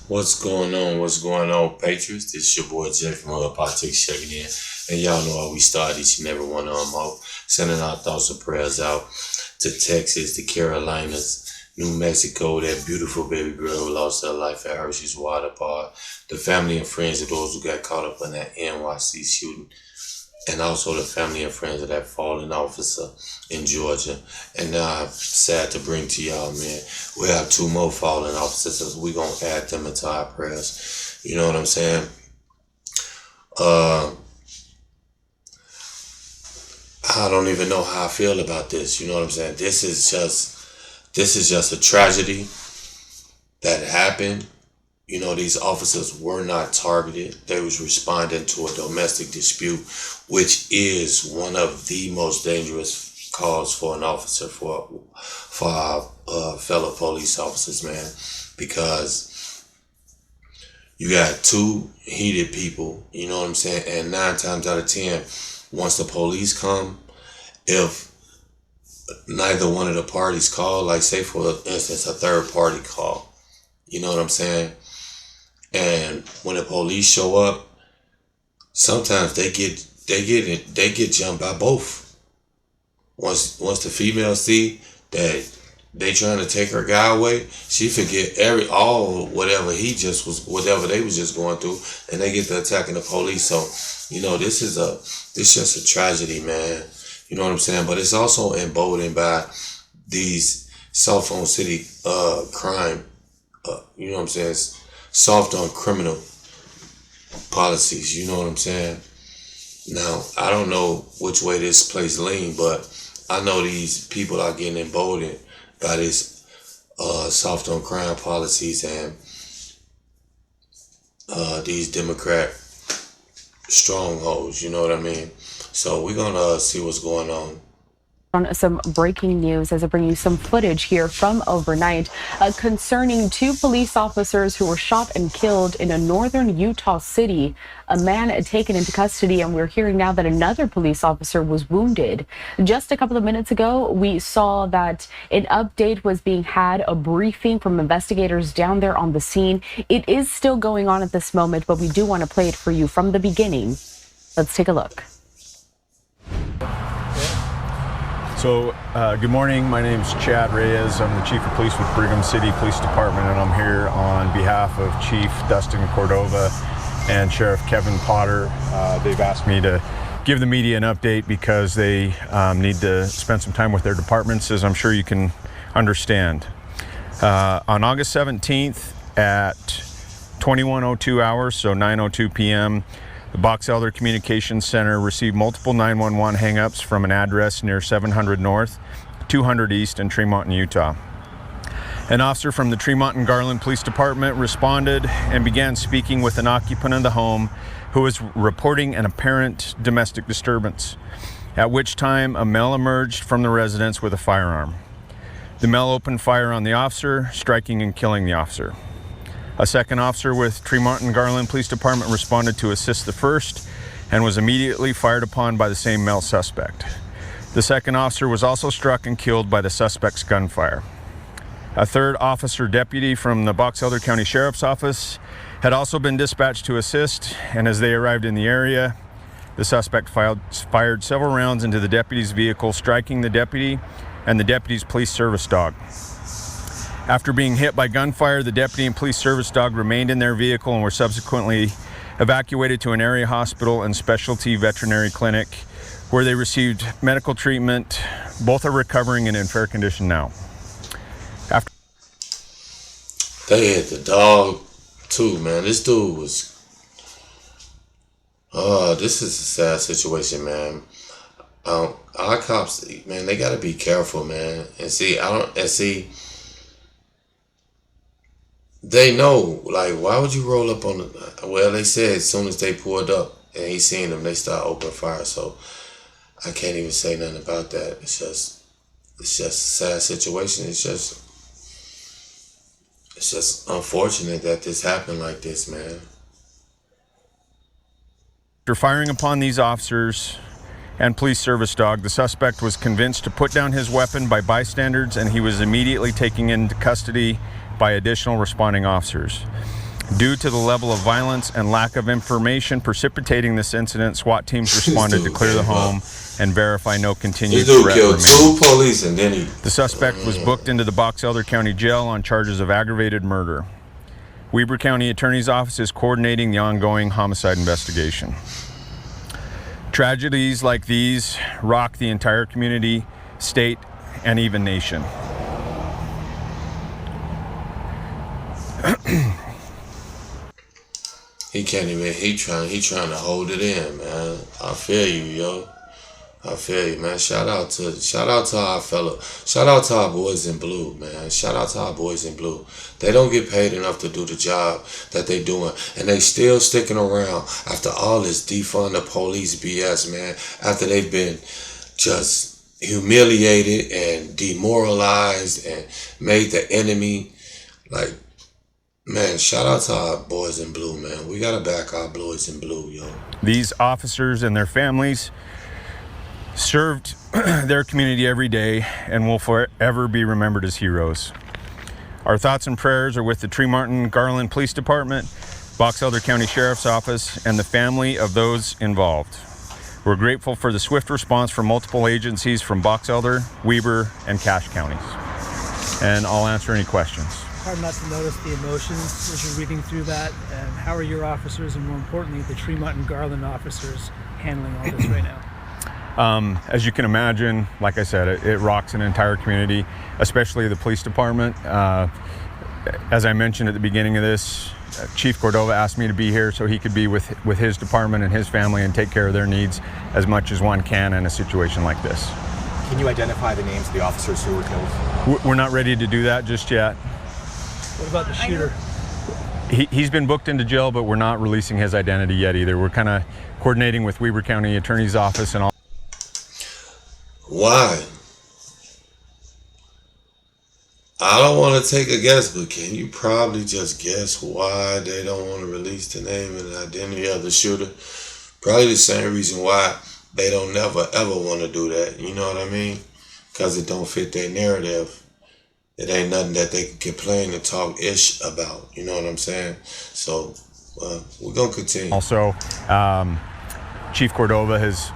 What's going on? What's going on, Patriots? This is your boy Jeff from Hood Politics checking in. And y'all know how we start each and every one of them out. Sending our thoughts and prayers out to Texas, the Carolinas, New Mexico, that beautiful baby girl who lost her life at Hershey's Water Park, the family and friends of those who got caught up in that NYC shooting, and also the family and friends of that fallen officer in Georgia. And sad to bring to y'all, man, we have 2 more fallen officers, so we're going to add them into our prayers. You know what I'm saying? I don't even know how I feel about this. You know what I'm saying? This is just a tragedy that happened. You know, these officers were not targeted. They was responding to a domestic dispute, which is one of the most dangerous calls for an officer, for our fellow police officers, man, because you got 2 heated people, you know what I'm saying? And 9 times out of 10, once the police come, if neither one of the parties call, like say for instance, a third party call, you know what I'm saying? And when the police show up, sometimes they get jumped by both. Once the female see that they trying to take her guy away, she forget whatever they was just going through, and they get to attacking the police. So, you know, this just a tragedy, man. You know what I'm saying? But it's also emboldened by these cell phone city crime. You know what I'm saying? It's soft on criminal policies. You know what I'm saying? Now, I don't know which way this place lean, but I know these people are getting emboldened by this soft on crime policies and these Democrat strongholds. You know what I mean? So we're gonna see what's going on. On some breaking news as I bring you some footage here from overnight concerning 2 police officers who were shot and killed in a northern Utah city. A man taken into custody, and we're hearing now that another police officer was wounded. Just a couple of minutes ago, we saw that an update was being had, a briefing from investigators down there on the scene. It is still going on at this moment, but we do want to play it for you from the beginning. Let's take a look. So, good morning. My name's Chad Reyes. I'm the Chief of Police with Brigham City Police Department, and I'm here on behalf of Chief Dustin Cordova and Sheriff Kevin Potter. They've asked me to give the media an update because they need to spend some time with their departments, as I'm sure you can understand. On August 17th at 21:02 hours, so 9:02 p.m., the Box Elder Communications Center received multiple 911 hangups from an address near 700 North, 200 East in Tremont, Utah. An officer from the Tremont and Garland Police Department responded and began speaking with an occupant of the home who was reporting an apparent domestic disturbance, at which time a male emerged from the residence with a firearm. The male opened fire on the officer, striking and killing the officer. A second officer with Tremont and Garland Police Department responded to assist the first and was immediately fired upon by the same male suspect. The second officer was also struck and killed by the suspect's gunfire. A third officer deputy from the Box Elder County Sheriff's Office had also been dispatched to assist, and as they arrived in the area, the suspect fired several rounds into the deputy's vehicle, striking the deputy and the deputy's police service dog. After being hit by gunfire, the deputy and police service dog remained in their vehicle and were subsequently evacuated to an area hospital and specialty veterinary clinic where they received medical treatment. Both are recovering and in fair condition now. They hit the dog too, man. This dude was this is a sad situation, man. Our cops, man, they gotta be careful, man. And see, they know, like, why would you roll up on the, well, they said as soon as they pulled up and he seen them, they start opening fire. So I can't even say nothing about that. It's just a sad situation. It's just unfortunate that this happened like this, man. After firing upon these officers and police service dog, the suspect was convinced to put down his weapon by bystanders, and he was immediately taken into custody by additional responding officers. Due to the level of violence and lack of information precipitating this incident, SWAT teams responded to clear the home and verify no continued This dude threat killed remained. 2 police and then he. The suspect was booked into the Box Elder County Jail on charges of aggravated murder. Weber County Attorney's Office is coordinating the ongoing homicide investigation. Tragedies like these rock the entire community, state, and even nation. He can't even. He trying to hold it in, man. I feel you, yo. I feel you, man. Shout out to our fellow. Shout out to our boys in blue, man. Shout out to our boys in blue. They don't get paid enough to do the job that they doing, and they still sticking around after all this defund the police BS, man. After they've been just humiliated and demoralized and made the enemy, like. Man, shout out to our boys in blue, man. We gotta back our boys in blue, yo. These officers and their families served their community every day and will forever be remembered as heroes. Our thoughts and prayers are with the Tree-Martin Garland Police Department, Box Elder County Sheriff's Office, and the family of those involved. We're grateful for the swift response from multiple agencies from Box Elder, Weber, and Cache counties. And I'll answer any questions. Hard not to notice the emotions as you're reading through that. And how are your officers, and more importantly, the Tree-Martin Garland officers, handling all this right now? As you can imagine, like I said, it rocks an entire community, especially the police department. As I mentioned at the beginning of this, Chief Cordova asked me to be here so he could be with his department and his family and take care of their needs as much as one can in a situation like this. Can you identify the names of the officers who were killed? We're not ready to do that just yet. What about the shooter? He's been booked into jail, but we're not releasing his identity yet either. We're kind of coordinating with Weber County Attorney's Office and all. Why? I don't want to take a guess, but can you probably just guess why they don't want to release the name and the identity of the shooter? Probably the same reason why they don't never ever want to do that. You know what I mean? Because it don't fit their narrative. It ain't nothing that they can complain and talk ish about. You know what I'm saying? So we're gonna continue. Also, Chief Cordova has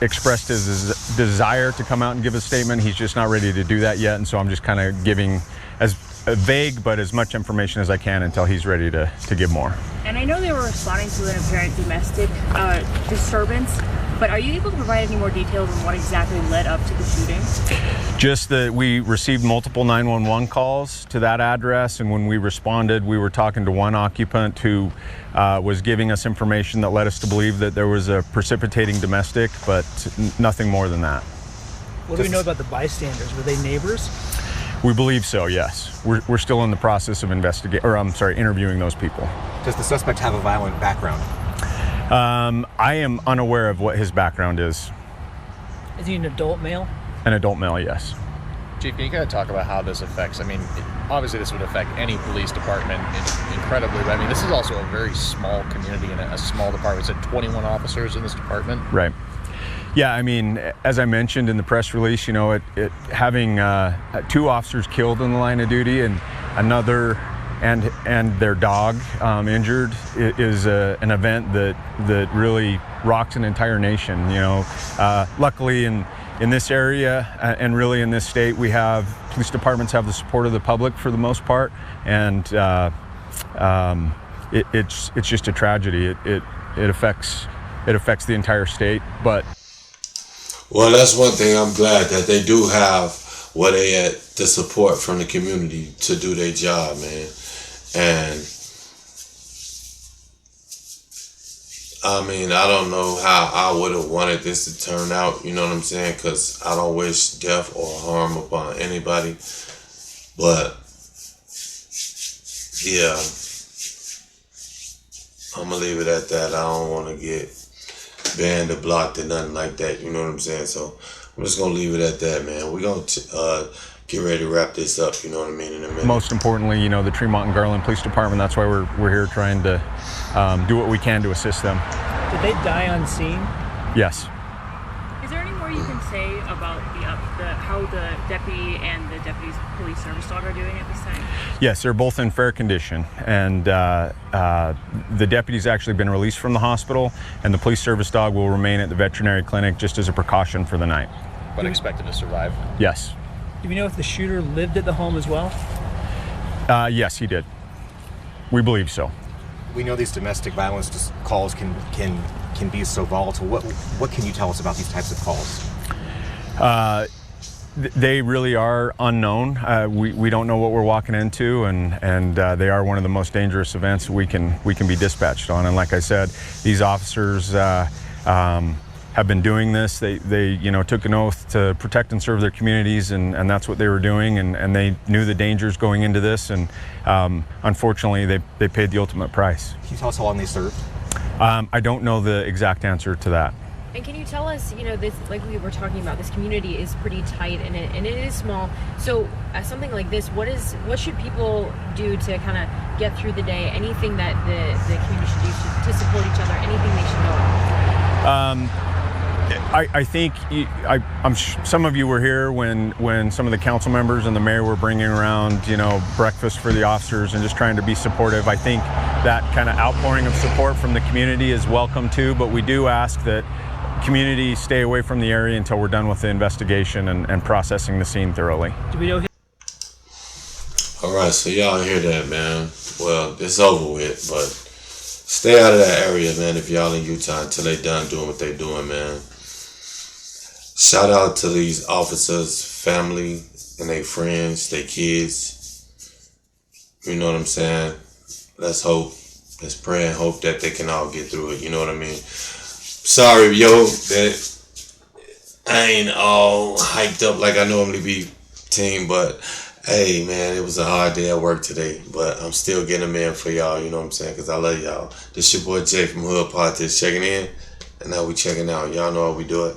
expressed his desire to come out and give a statement. He's just not ready to do that yet, and so I'm just kind of giving as vague but as much information as I can until he's ready to give more. And I know they were responding to an apparent domestic disturbance, but are you able to provide any more details on what exactly led up to the shooting? Just that we received multiple 911 calls to that address, and when we responded, we were talking to one occupant who was giving us information that led us to believe that there was a precipitating domestic, but nothing more than that. What do we know about the bystanders? Were they neighbors? We believe so, yes. We're still in the process of interviewing those people. Does the suspect have a violent background? I am unaware of what his background is. Is he an adult male? An adult male, yes. Chief, can you kind of talk about how this affects? I mean, obviously this would affect any police department incredibly, but I mean, this is also a very small community and a small department. It's 21 officers in this department. Right. Yeah, I mean, as I mentioned in the press release, you know, it having 2 officers killed in the line of duty and another and their dog injured is an event that really rocks an entire nation. You know, luckily in this area and really in this state, we have police departments have the support of the public for the most part, and it's just a tragedy. It affects the entire state, but. Well, that's one thing. I'm glad that they do have the support from the community to do their job, man. And I mean, I don't know how I would have wanted this to turn out, you know what I'm saying? Because I don't wish death or harm upon anybody. But yeah, I'm going to leave it at that. I don't want to get banned or blocked or nothing like that, you know what I'm saying? So I'm just gonna leave it at that, man. We're gonna get ready to wrap this up, you know what I mean, in a minute. Most importantly, you know, the Tree-Martin Garland Police Department, that's why we're here trying to do what we can to assist them. Did they die on scene? Yes. Is there any more you can say about about how the deputy and the deputy's police service dog are doing at this time? Yes, they're both in fair condition, and the deputy's actually been released from the hospital, and the police service dog will remain at the veterinary clinic just as a precaution for the night. But expected to survive. Yes. Do we know if the shooter lived at the home as well? Yes, he did. We believe so. We know these domestic violence calls can be so volatile. What can you tell us about these types of calls? They really are unknown. We don't know what we're walking into, and they are one of the most dangerous events we can be dispatched on. And like I said, these officers have been doing this. They took an oath to protect and serve their communities, and that's what they were doing. And they knew the dangers going into this, and unfortunately, they paid the ultimate price. Can you tell us how long they served? I don't know the exact answer to that. And can you tell us, this, like we were talking about, this community is pretty tight and it is small. So something like this, what should people do to kind of get through the day? Anything that the community should do to support each other? Anything they should know? I think some of you were here when some of the council members and the mayor were bringing around, breakfast for the officers and just trying to be supportive. I think that kind of outpouring of support from the community is welcome too, but we do ask that community stay away from the area until we're done with the investigation and processing the scene thoroughly. Do we know? All right, so y'all hear that, man. Well, it's over with, but stay out of that area, man, if y'all in Utah until they done doing what they doing, man. Shout out to these officers' family and their friends, their kids. You know what I'm saying? Let's hope, let's pray and hope that they can all get through it. You know what I mean? Sorry, yo, that I ain't all hyped up like I normally be, team, but hey, man, it was a hard day at work today, but I'm still getting them in for y'all, you know what I'm saying? Because I love y'all. This your boy Jay from Hood Politics checking in, and now we checking out. Y'all know how we do it.